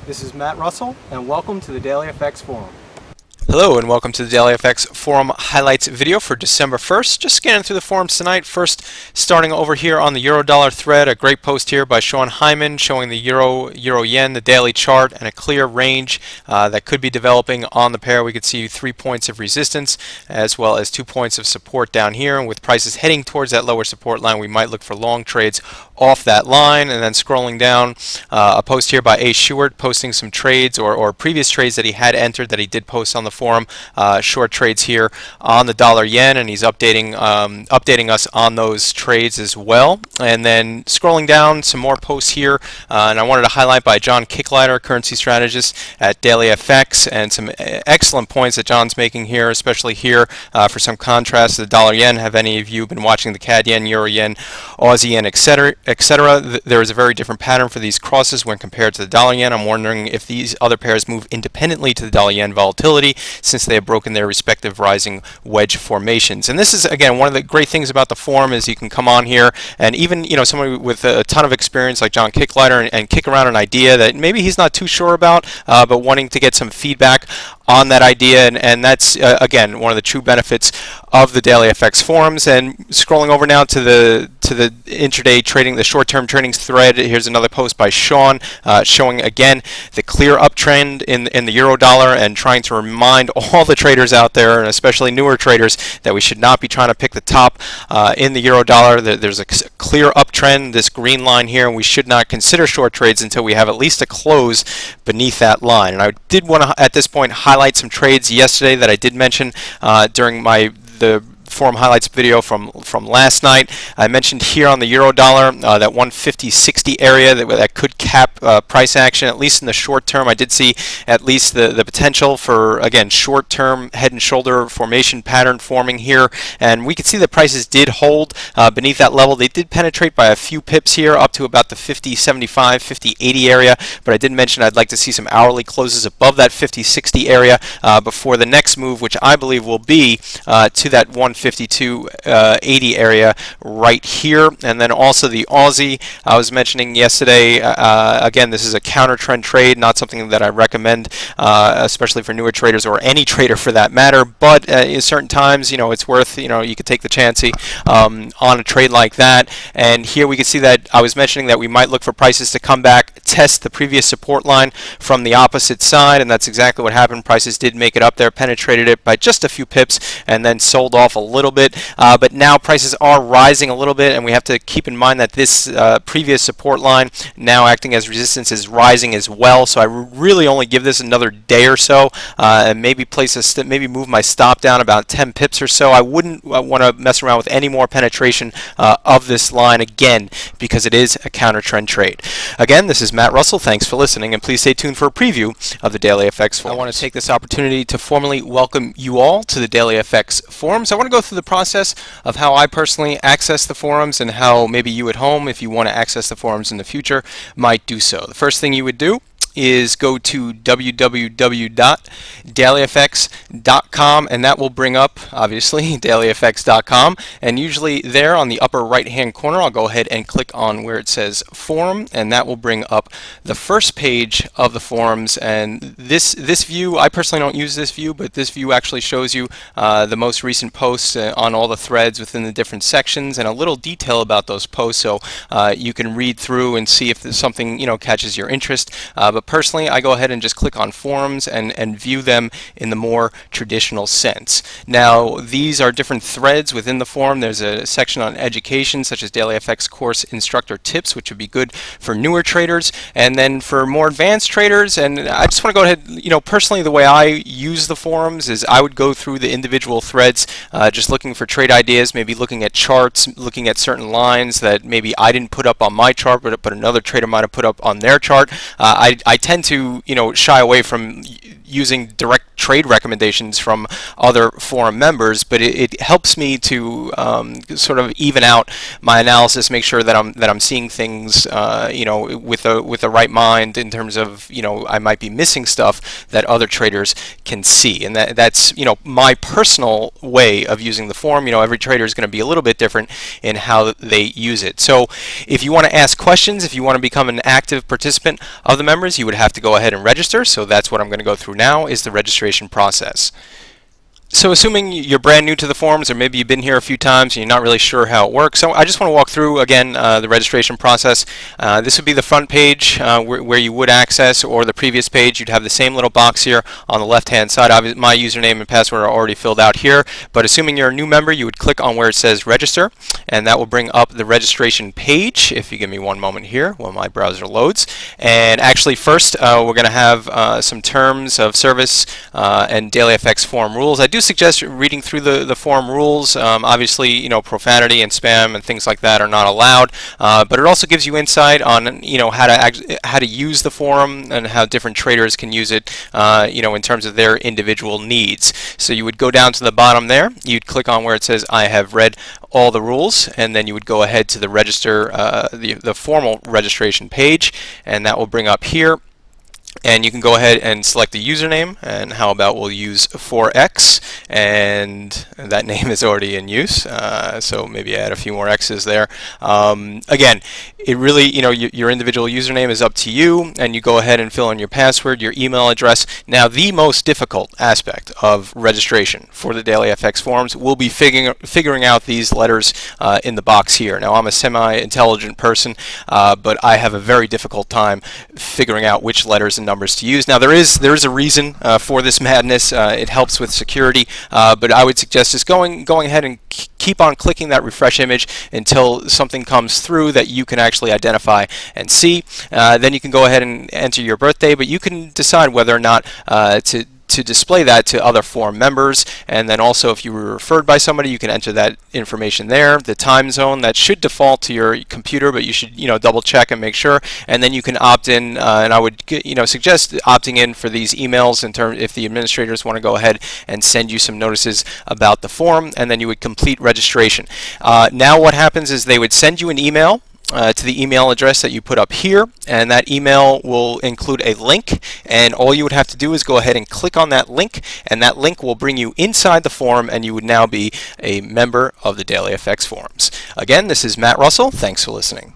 This is Matt Russell, and welcome to the DailyFX Forum. Hello and welcome to the DailyFX Forum Highlights video for December 1st. Just scanning through the forums tonight. First, starting over here on the Euro-Dollar thread, a great post here by Sean Hyman showing the Euro-Yen, the daily chart, and a clear range that could be developing on the pair. We could see 3 points of resistance as well as 2 points of support down here. And with prices heading towards that lower support line, we might look for long trades off that line. And then scrolling down, a post here by A. Shewart posting some trades or previous trades that he had entered that he did post on the forum, short trades here on the dollar-yen, and he's updating us on those trades as well. And then scrolling down, some more posts here, and I wanted to highlight by John Kicklighter, currency strategist at DailyFX, and some excellent points that John's making here, especially here for some contrast to the dollar-yen. Have any of you been watching the CAD-yen, Euro-yen, Aussie-yen, etc.? There is a very different pattern for these crosses when compared to the dollar-yen. I'm wondering if these other pairs move independently to the dollar-yen volatility, since they have broken their respective rising wedge formations. And this is, again, one of the great things about the forum is you can come on here and even, somebody with a ton of experience like John Kicklighter and kick around an idea that maybe he's not too sure about, but wanting to get some feedback on that idea, and that's again one of the true benefits of the DailyFX forums. And scrolling over now to the intraday trading, the short-term trading thread, here's another post by Sean showing again the clear uptrend in the euro-dollar, and trying to remind all the traders out there, and especially newer traders, that we should not be trying to pick the top in the euro-dollar. There's a clear uptrend, this green line here, and we should not consider short trades until we have at least a close beneath that line. And I did want to, at this point, highlight some trades yesterday that I did mention during the forum highlights video from last night. I mentioned here on the euro-dollar that 150.60 area that could cap price action, at least in the short term. I did see at least the potential for, again, short-term head and shoulder formation pattern forming here, and we could see the prices did hold beneath that level. They did penetrate by a few pips here up to about the 50.75, 50.80 area, but I did mention I'd like to see some hourly closes above that 50.60 area before the next move, which I believe will be to that 152.80 area right here. And then also the Aussie I was mentioning yesterday, again, this is a counter trend trade, not something that I recommend, especially for newer traders or any trader for that matter, but in certain times, it's worth, you could take the chancey on a trade like that. And here we can see that I was mentioning that we might look for prices to come back, test the previous support line from the opposite side, and that's exactly what happened. Prices did make it up there, penetrated it by just a few pips, and then sold off a little bit, but now prices are rising a little bit, and we have to keep in mind that this previous support line, now acting as resistance, is rising as well. So I really only give this another day or so, and maybe maybe move my stop down about 10 pips or so. I wouldn't want to mess around with any more penetration of this line, again, because it is a counter trend trade. Again, this is Matt Russell. Thanks for listening, and please stay tuned for a preview of the DailyFX forums. I want to take this opportunity to formally welcome you all to the DailyFX forums. I want to go through the process of how I personally access the forums, and how maybe you at home, if you want to access the forums in the future, might do so. The first thing you would do is go to www.dailyfx.com, and that will bring up, obviously, dailyfx.com, and usually there on the upper right hand corner I'll go ahead and click on where it says forum, and that will bring up the first page of the forums. And this view, I personally don't use this view, but this view actually shows you the most recent posts on all the threads within the different sections, and a little detail about those posts, so you can read through and see if there's something catches your interest. But personally, I go ahead and just click on forums and view them in the more traditional sense. Now, these are different threads within the forum. There's a section on education, such as DailyFX course instructor tips, which would be good for newer traders, and then for more advanced traders. And I just want to go ahead, personally, the way I use the forums is I would go through the individual threads, just looking for trade ideas, maybe looking at charts, looking at certain lines that maybe I didn't put up on my chart, but another trader might have put up on their chart. I tend to, shy away from using direct trade recommendations from other forum members, but it helps me to sort of even out my analysis, make sure that I'm seeing things with the right mind, in terms of I might be missing stuff that other traders can see, and that's my personal way of using the forum. Every trader is going to be a little bit different in how they use it. So if you want to ask questions, if you want to become an active participant of the members, you you would have to go ahead and register. So that's what I'm going to go through now, is the registration process. So assuming you're brand new to the forums, or maybe you've been here a few times and you're not really sure how it works, so I just want to walk through again the registration process. This would be the front page where you would access, or the previous page. You'd have the same little box here on the left hand side. My username and password are already filled out here, but assuming you're a new member, you would click on where it says register, and that will bring up the registration page. If you give me one moment here while my browser loads. And actually first we're going to have some terms of service and DailyFX forum rules. I do suggest reading through the forum rules. Obviously, you know, profanity and spam and things like that are not allowed, but it also gives you insight on, you know, how to use the forum and how different traders can use it, you know, in terms of their individual needs. So you would go down to the bottom there, you'd click on where it says I have read all the rules, and then you would go ahead to the register, the formal registration page, and that will bring up here. And you can go ahead and select the username, and how about we'll use 4x, and that name is already in use, so maybe add a few more x's there. Again, it really, you know, your individual username is up to you, and you go ahead and fill in your password, your email address. Now, the most difficult aspect of registration for the DailyFX forums will be figuring out these letters in the box here. Now, I'm a semi-intelligent person, but I have a very difficult time figuring out which letters and numbers to use. Now, there is a reason for this madness. It helps with security, but I would suggest just going ahead and keep on clicking that refresh image until something comes through that you can actually identify and see. Then you can go ahead and enter your birthday, but you can decide whether or not to display that to other forum members. And then also, if you were referred by somebody, you can enter that information there. The time zone, that should default to your computer, but you should, you know, double check and make sure. And then you can opt in, and I would, you know, suggest opting in for these emails in terms if the administrators want to go ahead and send you some notices about the forum, and then you would complete registration. Now what happens is they would send you an email to the email address that you put up here, and that email will include a link, and all you would have to do is go ahead and click on that link, and that link will bring you inside the forum, and you would now be a member of the DailyFX forums. Again, this is Matt Russell. Thanks for listening.